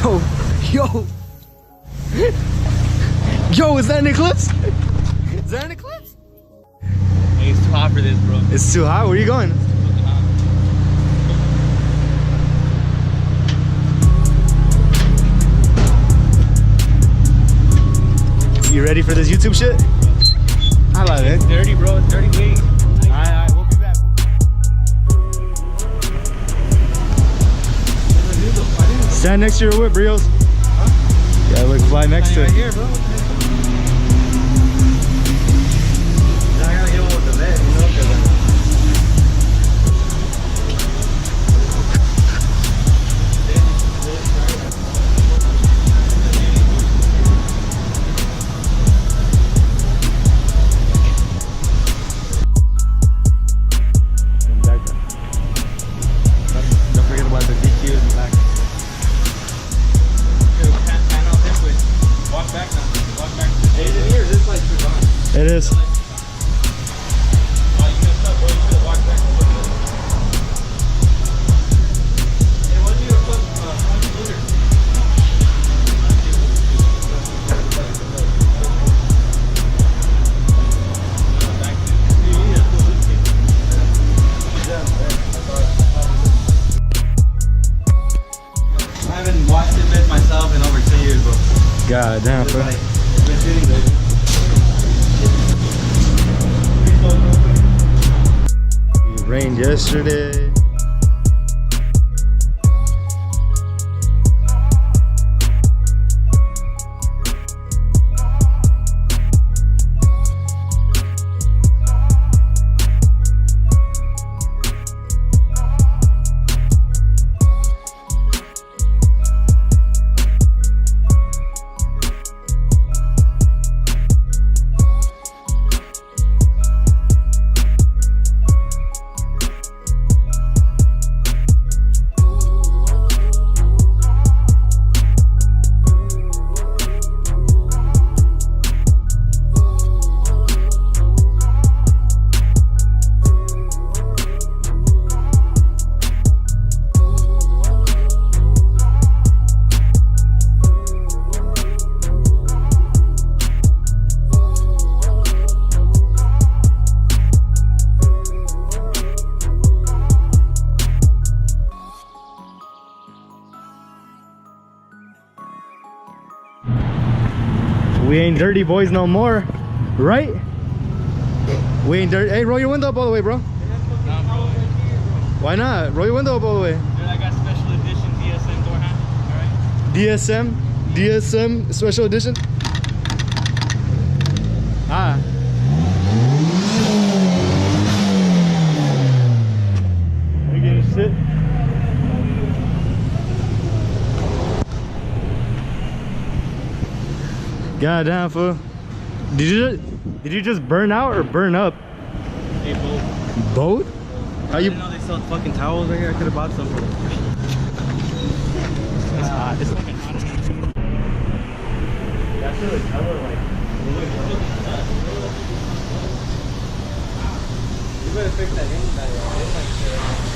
Yo, yo. Yo, is that an eclipse? Is that an eclipse? Hey, it's too hot for this, bro. It's too hot. Where are you going? It's too fucking hot. You ready for this YouTube shit? I love it. It's dirty, bro. It's dirty wing. Alright, we'll be back. Stand next to your whip, Brios. Huh? Yeah, look, fly next to it. Right here, bro. I gotta get one with the vet, you know? Don't forget about the DQ in the back. Walk back now. Walk back. Hey, is it here? This light turned on. It is. Oh, you messed up, boy. You should have walked back. Hey, why don't you put front flutter? I haven't watched it bit myself in over 2 years, bro. God damn, bro. It rained yesterday. We ain't dirty boys no more, right? We ain't dirty. Hey, roll your window up all the way, bro. Why not? Roll your window up all the way. Dude, I got special edition DSM door handle, alright? DSM special edition. Ah. We getting shit. God damn, fool. Did you just burn out or burn up? Hey, both. Both? How I you? didn't know they sold fucking towels right here. I could have bought some for them. It's hot. It's fucking hot. That's really color like. You better fix that engine.